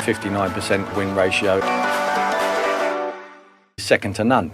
59% win ratio. Second to none.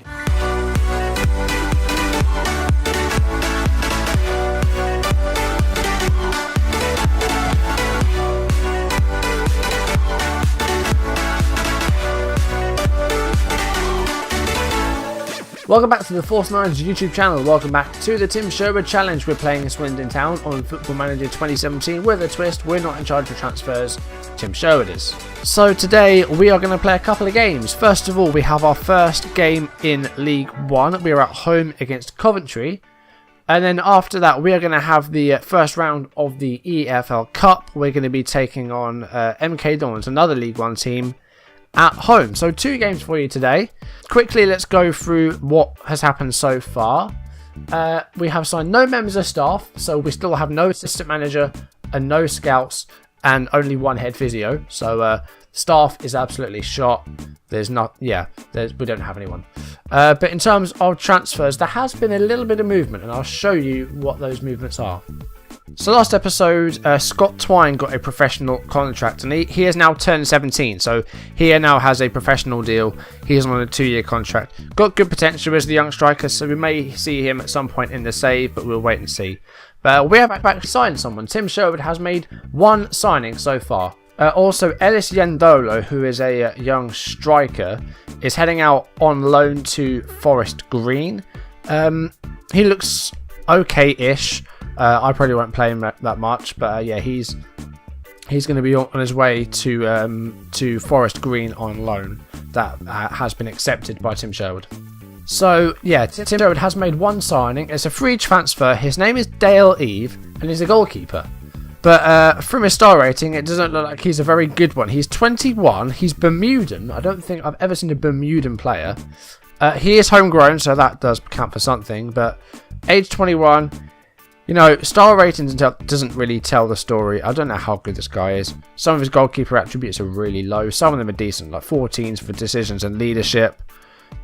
Welcome back to the Force Nines YouTube channel. Welcome back to the Tim Sherwood Challenge. We're playing Swindon Town on Football Manager 2017 with a twist. We're not in charge of transfers, Tim Sherwood is. So today we are going to play a couple of games. First of all, we have our first game in League 1. We are at home against Coventry. And then after that, we are going to have the first round of the EFL Cup. We're going to be taking on MK Dons, another League 1 team, at home. So 2 games for you today. Quickly, let's go through what has happened so far. We have signed no members of staff, so we still have no assistant manager and no scouts and only 1 head physio. So staff is absolutely shot. We don't have anyone. But in terms of transfers, there has been a little bit of movement, and I'll show you what those movements are. So last episode, Scott Twine got a professional contract, and he has now turned 17, so he now has a professional deal. He is on a 2-year contract. Got good potential as the young striker, so we may see him at some point in the save, but we'll wait and see. But we have actually signed someone. Tim Sherwood has made 1 signing so far. Also, Ellis Yendolo, who is a young striker, is heading out on loan to Forest Green. He looks okay-ish. I probably won't play him that much, but yeah, he's going to be on his way to Forest Green on loan. That has been accepted by Tim Sherwood. So yeah, Tim Sherwood has made 1 signing. It's a free transfer. His name is Dale Eve, and he's a goalkeeper. But from his star rating, it doesn't look like he's a very good one. He's 21. He's Bermudan. I don't think I've ever seen a Bermudan player. He is homegrown, so that does count for something. But age 21. You know, star ratings doesn't really tell the story. I don't know how good this guy is. Some of his goalkeeper attributes are really low. Some of them are decent, like 14s for decisions and leadership.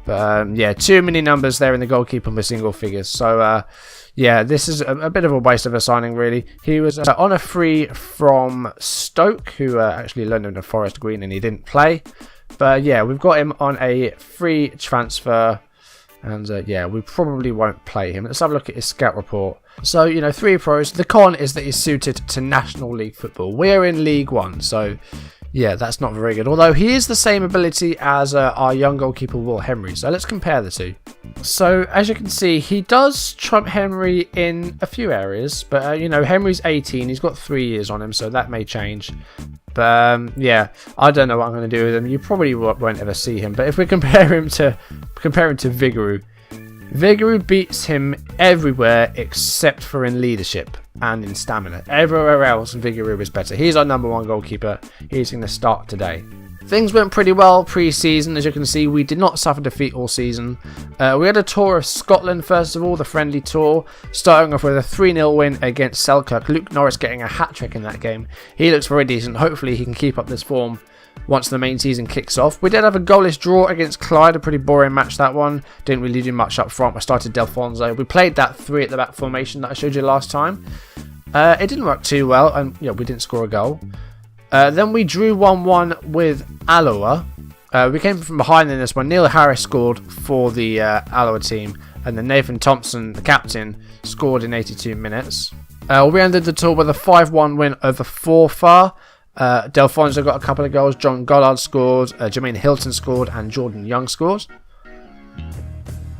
But yeah, too many numbers there in the goalkeeper with single figures. So yeah, this is a bit of a waste of a signing, really. He was on a free from Stoke, who actually loaned him to Forest Green, and he didn't play. But yeah, we've got him on a free transfer. And yeah, we probably won't play him. Let's have a look at his scout report. So, you know, 3 pros. The con is that he's suited to National League football. We're in League 1, so yeah, that's not very good. Although he is the same ability as our young goalkeeper Will Henry. So let's compare the 2. So as you can see, he does trump Henry in a few areas. But, you know, Henry's 18. He's got 3 years on him, so that may change. But yeah, I don't know what I'm going to do with him. You probably won't ever see him. But if we compare him to Vigouroux, Vigouroux beats him everywhere except for in leadership and in stamina. Everywhere else, Vigouroux is better. He's our number 1 goalkeeper. He's going to start today. Things went pretty well pre-season. As you can see, we did not suffer defeat all season. We had a tour of Scotland, first of all, the friendly tour, starting off with a 3-0 win against Selkirk. Luke Norris getting a hat-trick in that game. He looks very decent. Hopefully he can keep up this form once the main season kicks off. We did have a goalless draw against Clyde, a pretty boring match, that one. Didn't really do much up front. I started Delfonso. We played that 3 at the back formation that I showed you last time. It didn't work too well, and yeah, we didn't score a goal. Then we drew 1-1 with Alloa. We came from behind in this one. Neil Harris scored for the Alloa team, and then Nathan Thompson, the captain, scored in 82 minutes. We ended the tour with a 5-1 win over Forfar. Delfonso got a couple of goals. John Gollard scored. Jermaine Hilton scored, and Jordan Young scored.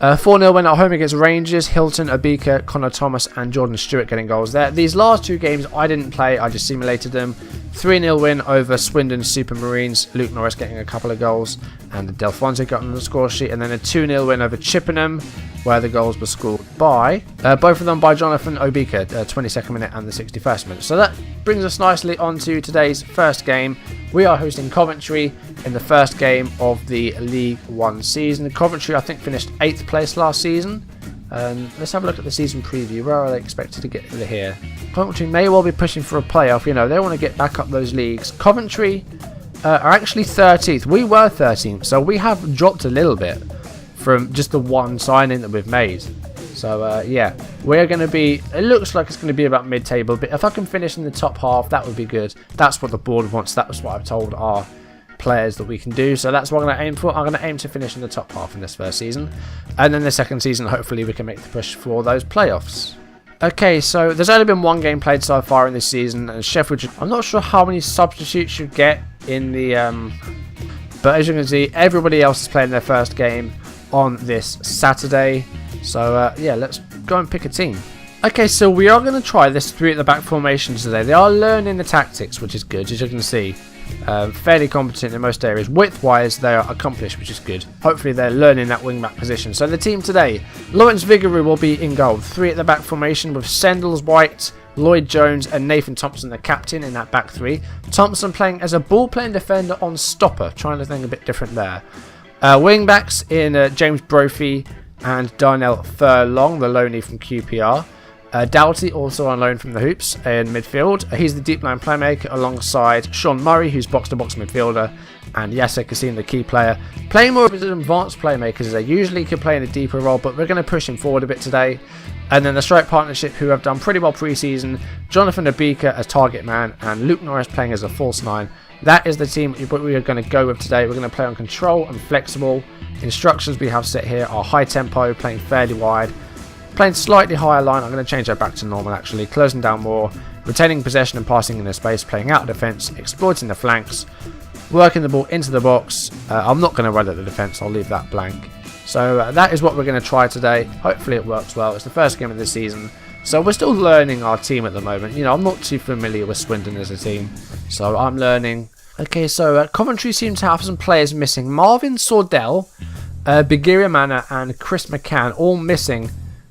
4-0 win at home against Rangers. Hilton, Abika, Connor Thomas and Jordan Stewart getting goals there. These last 2 games I didn't play, I just simulated them. 3-0 win over Swindon Supermarines. Luke Norris getting a couple of goals and Delfonso got on the score sheet. And then a 2-0 win over Chippenham, where the goals were scored by both of them by Jonathan Obika, 22nd minute and the 61st minute. So that brings us nicely on to today's first game. We are hosting Coventry in the first game of the League 1 season. Coventry, I think, finished 8th place last season. Let's have a look at the season preview. Where are they expected to get here? Coventry may well be pushing for a playoff. You know, they want to get back up those leagues. Coventry are actually 13th. We were 13th, so we have dropped a little bit from just the 1 signing that we've made. So yeah, we're going to be, it looks like it's going to be about mid-table, but if I can finish in the top half, that would be good. That's what the board wants. That's what I've told our players that we can do. So that's what I'm going to aim for. I'm going to aim to finish in the top half in this first season. And then the second season, hopefully we can make the push for those playoffs. Okay, so there's only been one game played so far in this season, and Sheffield, I'm not sure how many substitutes you get in the, but as you can see, everybody else is playing their first game on this Saturday. So yeah, let's go and pick a team. Okay, so we are going to try this 3 at the back formation today. They are learning the tactics, which is good, as you can see. Fairly competent in most areas. Width-wise, they are accomplished, which is good. Hopefully, they're learning that wing-back position. So the team today, Lawrence Vigouroux will be in goal. 3 at the back formation with Sendles, White, Lloyd Jones and Nathan Thompson, the captain, in that back 3. Thompson playing as a ball-playing defender on stopper. Trying to think a bit different there. Wing-backs in James Brophy and Darnell Furlong, the loanee from QPR. Doughty also on loan from the Hoops in midfield. He's the deep line playmaker alongside Sean Murray, who's box-to-box midfielder, and Yasser Kassim, the key player. Playing more of an advanced playmakers as they usually can play in a deeper role, but we're going to push him forward a bit today. And then the strike partnership, who have done pretty well pre-season, Jonathan Abika as target man, and Luke Norris playing as a false 9. That is the team we are going to go with today. We're going to play on control and flexible. Instructions we have set here are high tempo, playing fairly wide. Playing slightly higher line, I'm going to change that back to normal actually, closing down more, retaining possession and passing in the space, playing out of defence, exploiting the flanks, working the ball into the box. I'm not going to run at the defence, I'll leave that blank. So that is what we're going to try today. Hopefully it works well. It's the first game of the season, so we're still learning our team at the moment. You know, I'm not too familiar with Swindon as a team, so I'm learning. Okay, so Coventry seem to have some players missing. Marvin Sordell, Bigiria Manor and Chris McCann all missing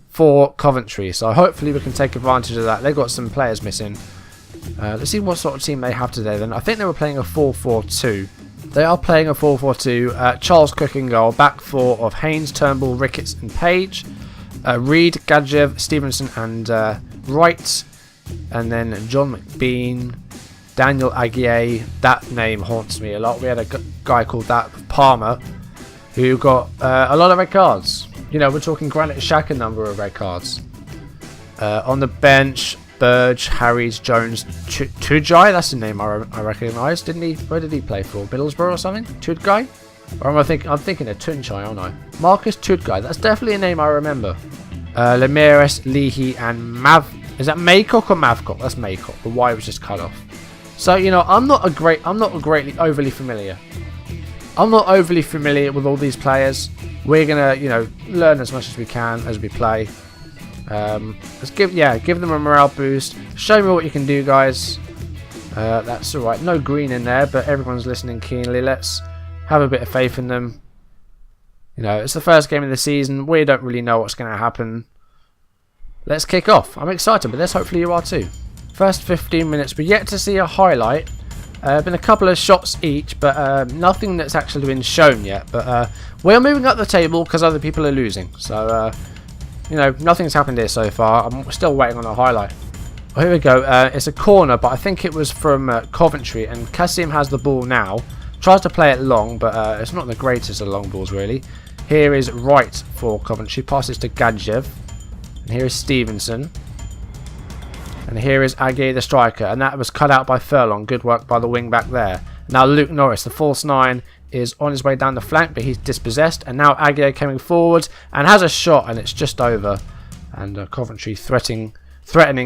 for Coventry, so hopefully we can take advantage of that. They've got some players missing. Let's see what sort of team they have today then. I think they were playing a 4-4-2. They are playing a 4-4-2. Charles Cook in goal, back 4 of Haynes, Turnbull, Ricketts and Page. Reed, Gadjev, Stevenson and Wright. And then John McBean, Daniel Aguier. That name haunts me a lot. We had a guy called that, Palmer, who got a lot of red cards. You know, we're talking Granite Xhaka number of red cards. On the bench, Burge, Harries, Jones, Tudjai. That's the name I recognise. Didn't he? Where did he play for? Middlesbrough or something? Tudjai? Or am I thinking? I'm thinking of Tunchai, aren't I? Marcus Tudjai. That's definitely a name I remember. Lemiris, Leahy, and Mav. Is that Maycock or Mavcock? That's Maycock. The Y was just cut off. So you know, I'm not greatly overly familiar. I'm not overly familiar with all these players. We're gonna, you know, learn as much as we can as we play. Let's give them a morale boost. Show me what you can do, guys. That's all right. No green in there, but everyone's listening keenly. Let's have a bit of faith in them. You know, it's the first game of the season. We don't really know what's going to happen. Let's kick off. I'm excited with this. Hopefully you are too. First 15 minutes. We're yet to see a highlight. Been a couple of shots each, but nothing that's actually been shown yet. But we're moving up the table because other people are losing. So, you know, nothing's happened here so far. I'm still waiting on a highlight. Well, here we go. It's a corner, but I think it was from Coventry. And Kassim has the ball now. Tries to play it long, but it's not the greatest of long balls, really. Here is Wright for Coventry. Passes to Gadjev. And here is Stevenson. And here is Aguier, the striker, and that was cut out by Furlong. Good work by the wing back there. Now Luke Norris, the false 9, is on his way down the flank, but he's dispossessed. And now Aguier coming forward and has a shot, and it's just over. And Coventry threatening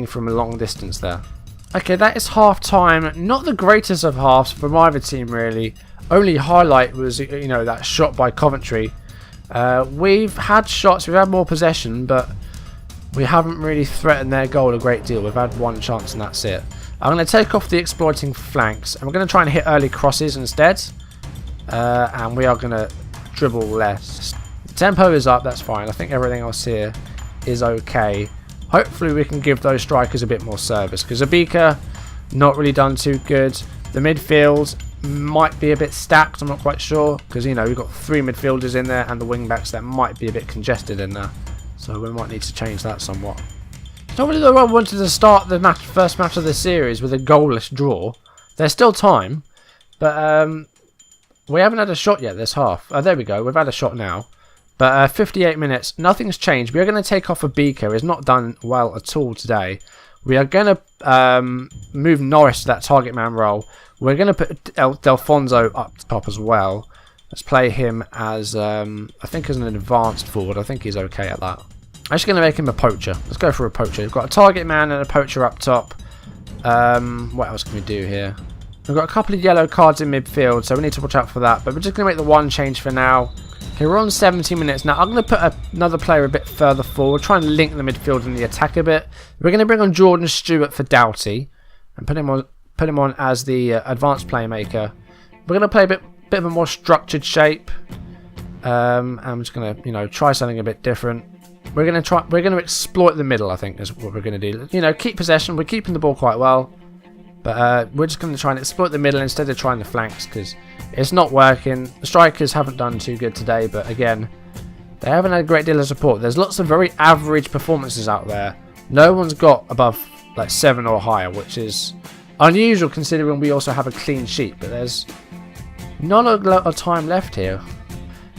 from a long distance there. Okay, that is half time. Not the greatest of halves from either team, really. Only highlight was, you know, that shot by Coventry. We've had shots, we've had more possession, but we haven't really threatened their goal a great deal. We've had one chance and that's it. I'm going to take off the exploiting flanks and we're going to try and hit early crosses instead. And we are going to dribble less. The tempo is up, that's fine. I think everything else here is okay. Hopefully we can give those strikers a bit more service because Abika, not really done too good. The midfield might be a bit stacked, I'm not quite sure, because you know we've got 3 midfielders in there and the wing backs that might be a bit congested in there. So we might need to change that somewhat. It's not really the way I wanted to start the first match of the series with a goalless draw. There's still time, but we haven't had a shot yet this half. There we go, we've had a shot now. But 58 minutes, nothing's changed. We're going to take off Abika. He's not done well at all today. We are going to move Norris to that target man role. We're going to put Delfonso up top as well. Let's play him as, I think as an advanced forward. I think he's okay at that. I'm just going to make him a poacher. Let's go for a poacher. We've got a target man and a poacher up top. What else can we do here? We've got a couple of yellow cards in midfield, so we need to watch out for that. But we're just going to make the one change for now. Okay, we're on 17 minutes now. I'm going to put another player a bit further forward, try and link the midfield and the attack a bit. We're going to bring on Jordan Stewart for Doughty and put him on as the advanced playmaker. We're going to play a bit of a more structured shape. I'm just going to, try something a bit different. We're going to exploit the middle, I think, is what we're going to do. Keep possession. We're keeping the ball quite well. But we're just going to try and exploit the middle instead of trying the flanks because it's not working. The strikers haven't done too good today, but again, they haven't had a great deal of support. There's lots of very average performances out there. No one's got above like 7 or higher, which is unusual considering we also have a clean sheet. But there's not a lot of time left here.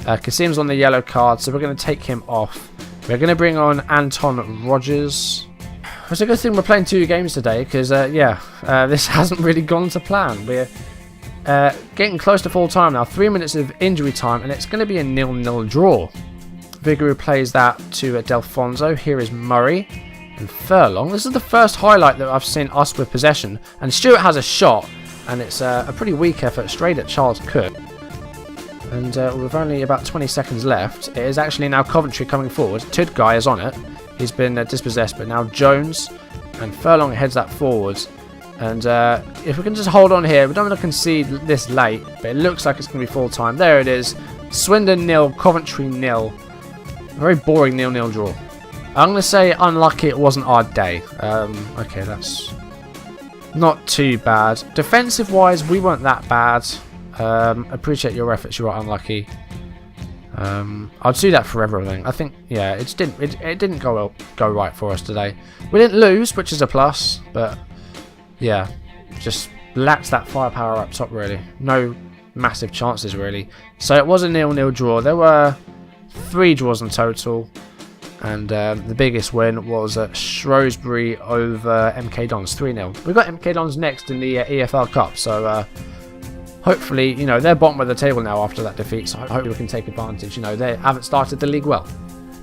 Kasim's on the yellow card, so we're going to take him off. We're going to bring on Anton Rogers. It's a good thing we're playing 2 games today because, this hasn't really gone to plan. We're getting close to full time now. 3 minutes of injury time, and it's going to be a 0-0 draw. Vigouroux plays that to Delfonso. Here is Murray and Furlong. This is the first highlight that I've seen us with possession. And Stewart has a shot, and it's a pretty weak effort straight at Charles Cook. And with only about 20 seconds left, it is actually now Coventry coming forward. Tudguy is on it. He's been dispossessed, but now Jones and Furlong heads that forwards. And if we can just hold on here, we don't want to concede this late, but it looks like it's going to be full time. There it is. Swindon 0, Coventry 0. Very boring 0-0 draw. I'm going to say unlucky it wasn't our day. Okay, that's not too bad. Defensive-wise, we weren't that bad. Appreciate your efforts. You are unlucky. I'd do that for everything. I think, yeah, it didn't go right for us today. We didn't lose, which is a plus, but yeah, just lacked that firepower up top really. No massive chances really. So it was a 0-0 draw. There were 3 draws in total, and the biggest win was Shrewsbury over MK Dons 3-0. We've got MK Dons next in the EFL Cup, so hopefully, they're bottom of the table now after that defeat, so I hope we can take advantage. They haven't started the league well.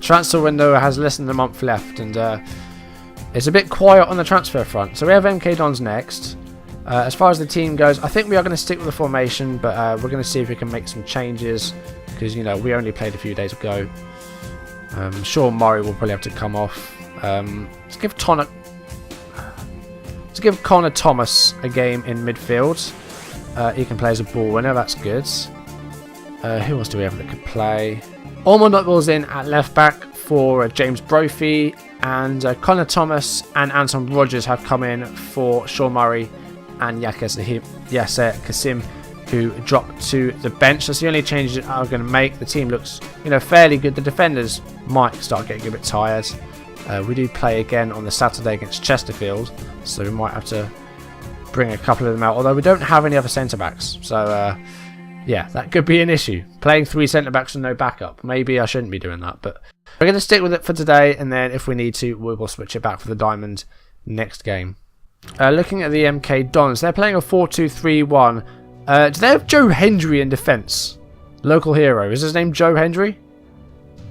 Transfer window has less than a month left, and it's a bit quiet on the transfer front. So we have MK Dons next. As far as the team goes, I think we are going to stick with the formation, but we're going to see if we can make some changes, because, we only played a few days ago. I'm sure Murray will probably have to come off. Let's give Connor Thomas a game in midfield. He can play as a ball winner, that's good. Who else do we have that could play? Ormond was in at left back for James Brophy, and Connor Thomas and Anton Rogers have come in for Shaw Murray and Yasser Kasim, who dropped to the bench. That's the only change that I'm going to make. The team looks, fairly good. The defenders might start getting a bit tired. We do play again on the Saturday against Chesterfield, so we might have to bring a couple of them out, although we don't have any other centre-backs, so yeah, that could be an issue. Playing 3 centre-backs and no backup. Maybe I shouldn't be doing that, but we're going to stick with it for today, and then if we need to, we will switch it back for the Diamond next game. Looking at the MK Dons, they're playing a 4-2-3-1. Do they have Joe Hendry in defence? Local hero. Is his name Joe Hendry?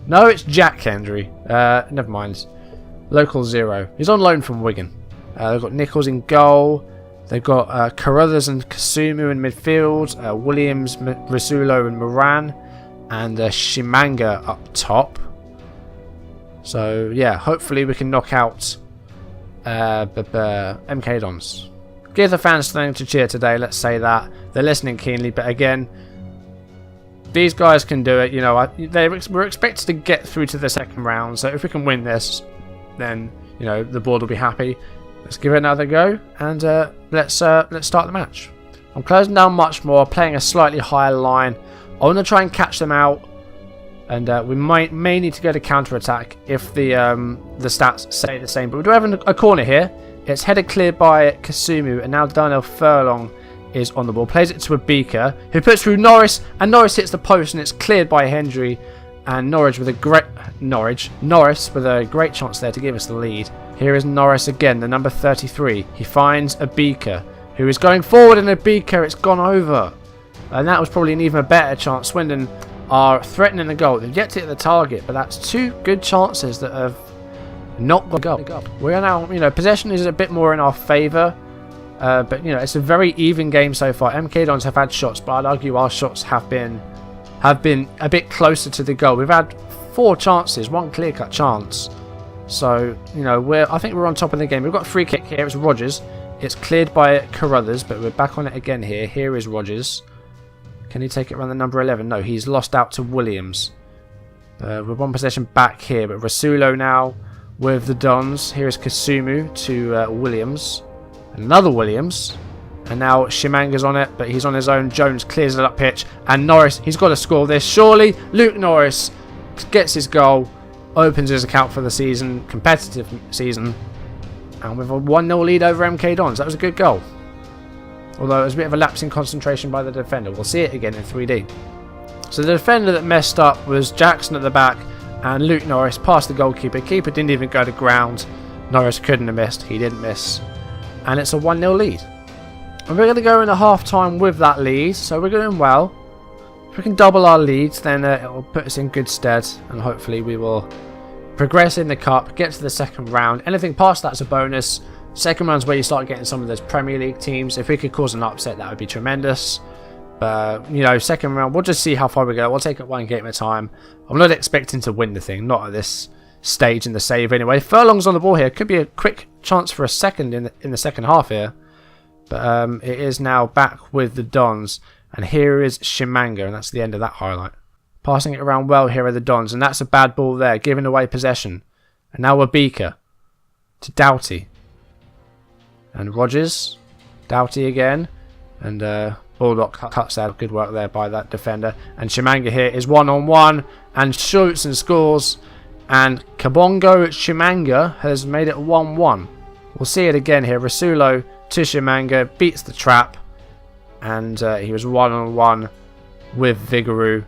No, it's Jack Hendry. Never mind. Local 0. He's on loan from Wigan. They've got Nichols in goal. They've got Carruthers and Kasumu in midfield, Williams, Rasulo and Moran, and Shimanga up top. So yeah, hopefully we can knock out MK Dons. Give the fans something to cheer today, let's say that. They're listening keenly, but again, these guys can do it. We're expected to get through to the second round, so if we can win this, then the board will be happy. Let's give it another go, and let's start the match. I'm closing down much more, playing a slightly higher line. I want to try and catch them out, and we may need to go to counter-attack if the stats say the same. But we do have a corner here. It's headed cleared by Kasumu, and now Darnell Furlong is on the ball. Plays it to Abika, who puts through Norris, and Norris hits the post, and it's cleared by Hendry. And Norris with a great chance there to give us the lead. Here is Norris again, the number 33. He finds a Beaker, who is going forward in a Beaker. It's gone over. And that was probably an even better chance. Swindon are threatening the goal. They've yet to hit the target, but that's two good chances that have not gone goal. We are now, possession is a bit more in our favour. But, it's a very even game so far. MK Dons have had shots, but I'd argue our shots have been a bit closer to the goal. We've had 4 chances, 1 clear-cut chance. So, I think we're on top of the game. We've got a free kick here. It's Rogers. It's cleared by Carruthers, but we're back on it again here. Here is Rogers. Can he take it around the number 11? No, he's lost out to Williams. We're 1 possession back here, but Rasulo now with the Dons. Here is Kasumu to Williams. Another Williams. And now Shimanga's on it, but he's on his own. Jones clears it up pitch. And Norris, he's got to score this. Surely, Luke Norris gets his goal. Opens his account for the season. Competitive season. And with a 1-0 lead over MK Dons. That was a good goal. Although it was a bit of a lapse in concentration by the defender. We'll see it again in 3D. So the defender that messed up was Jackson at the back. And Luke Norris passed the goalkeeper. Keeper didn't even go to ground. Norris couldn't have missed. He didn't miss. And it's a 1-0 lead. And we're going to go into half-time with that lead. So we're doing well. If we can double our leads, then it will put us in good stead. And hopefully we will progress in the cup, get to the second round. Anything past that's a bonus. Second round's where you start getting some of those Premier League teams. If we could cause an upset, that would be tremendous. But, second round, we'll just see how far we go. We'll take it 1 game at a time. I'm not expecting to win the thing. Not at this stage in the save anyway. Furlong's on the ball here. Could be a quick chance for a second in the second half here. But it is now back with the Dons. And here is Shimanga. And that's the end of that highlight. Passing it around well here are the Dons. And that's a bad ball there. Giving away possession. And now we're Beaker. To Doughty. And Rogers. Doughty again. And Bulldog cuts out. Good work there by that defender. And Shimanga here is 1-on-1. And shoots and scores. And Kabongo Shimanga has made it 1-1. We'll see it again here. Rasulo to Shimanga. Beats the trap. And he was 1-on-1 with Vigouroux.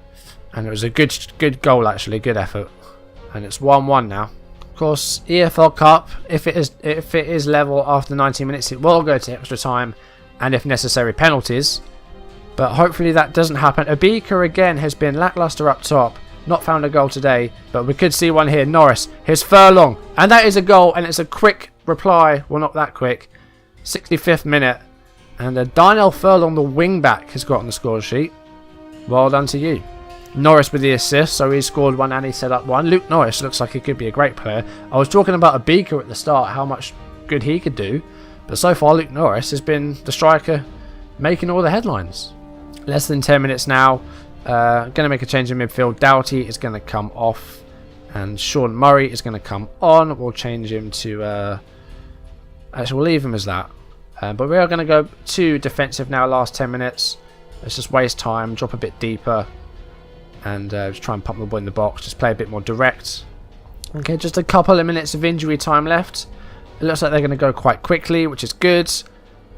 And it was a good goal actually. Good effort. And it's 1-1 now. Of course, EFL Cup, if it is level after 90 minutes, it will go to extra time. And if necessary, penalties. But hopefully that doesn't happen. Abika again has been lackluster up top. Not found a goal today, but we could see one here. Norris, here's Furlong. And that is a goal, and it's a quick reply. Well, not that quick. 65th minute. And Darnell Furlong, the wing-back, has got on the score sheet. Well done to you. Norris with the assist, so he scored 1 and he set up 1. Luke Norris looks like he could be a great player. I was talking about Abika at the start, how much good he could do. But so far, Luke Norris has been the striker making all the headlines. Less than 10 minutes now. Going to make a change in midfield. Doughty is going to come off. And Sean Murray is going to come on. We'll change him to... actually, we'll leave him as that. But we are going to go to defensive now, last 10 minutes. Let's just waste time, drop a bit deeper. And just try and pump the ball in the box. Just play a bit more direct. Okay, just a couple of minutes of injury time left. It looks like they're going to go quite quickly, which is good.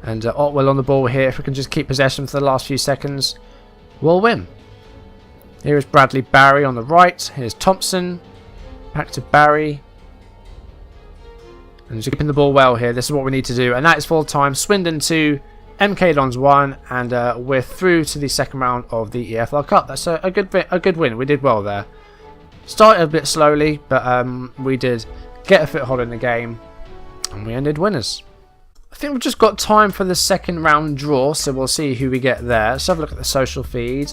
And Otwell on the ball here. If we can just keep possession for the last few seconds, we'll win. Here is Bradley Barry on the right. Here's Thompson. Back to Barry. And just keeping the ball well here. This is what we need to do. And that is full time. Swindon 2, MK Dons 1. And we're through to the second round of the EFL Cup. That's a good win. We did well there. Started a bit slowly, but we did get a foothold in the game. And we ended winners. I think we've just got time for the second round draw, so we'll see who we get there. Let's have a look at the social feed.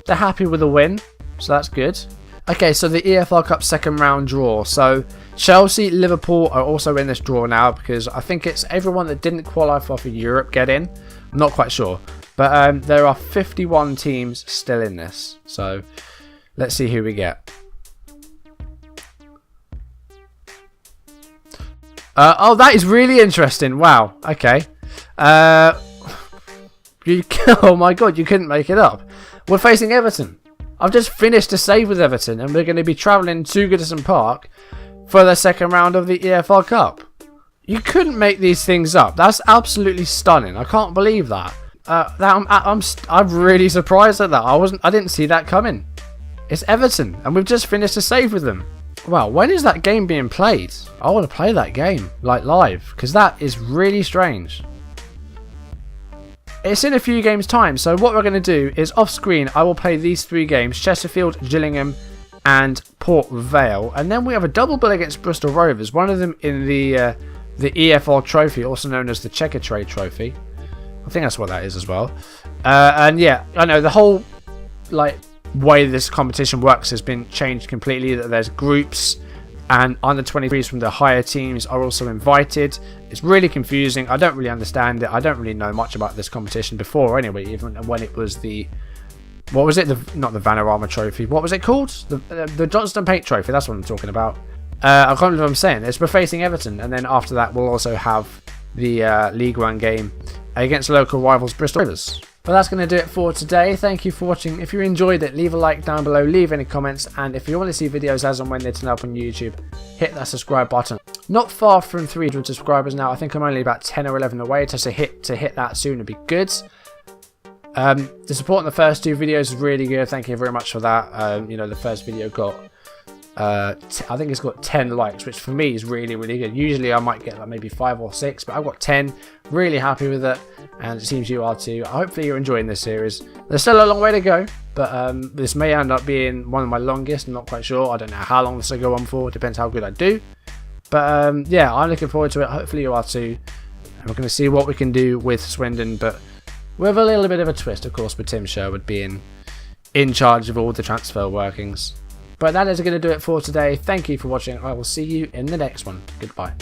They're happy with the win, so that's good. Okay, so the EFL Cup second round draw. So Chelsea, Liverpool are also in this draw now because I think it's everyone that didn't qualify for Europe get in. I'm not quite sure. But there are 51 teams still in this. So let's see who we get. Oh, that is really interesting. Wow. Okay. Oh my god, you couldn't make it up. We're facing Everton. I've just finished a save with Everton and we're going to be travelling to Goodison Park for the second round of the EFL Cup. You couldn't make these things up. That's absolutely stunning. I can't believe that. I'm really surprised at that. I didn't see that coming. It's Everton and we've just finished a save with them. Well, when is that game being played? I want to play that game, like live, because that is really strange. It's in a few games' time, so what we're going to do is off screen, I will play these 3 games, Chesterfield, Gillingham and Port Vale, and then we have a double bill against Bristol Rovers, one of them in the EFL Trophy, also known as the Checker Trade Trophy. I think that's what that is as well. And yeah, I know the whole way this competition works has been changed completely, that there's groups and under 23s from the higher teams are also invited. It's really confusing. I don't really understand it. I don't really know much about this competition before anyway, even when it was the, what was it, not the Vanarama Trophy, what was it called, the Johnston Paint Trophy, that's what I'm talking about. I can't remember what I'm saying. We're facing Everton, and then after that we'll also have the League One game against local rivals Bristol Rovers. But that's going to do it for today. Thank you for watching. If you enjoyed it, leave a like down below, leave any comments, and if you want to see videos as and when they turn up on YouTube, hit that subscribe button. Not far from 300 subscribers now. I think I'm only about 10 or 11 away, to hit that soon would be good. The support in the first 2 videos is really good. Thank you very much for that. You know, the first video got I think it's got 10 likes, which for me is really, really good. Usually I might get like maybe 5 or 6, but I've got 10. Really happy with it, and it seems you are too. Hopefully you're enjoying this series. There's still a long way to go, but this may end up being one of my longest. I'm not quite sure. I don't know how long this will go on for. It depends how good I do. But yeah, I'm looking forward to it. Hopefully you are too. And we're going to see what we can do with Swindon, but with a little bit of a twist, of course, with Tim Sherwood being in charge of all the transfer workings. But that is going to do it for today. Thank you for watching. I will see you in the next one. Goodbye.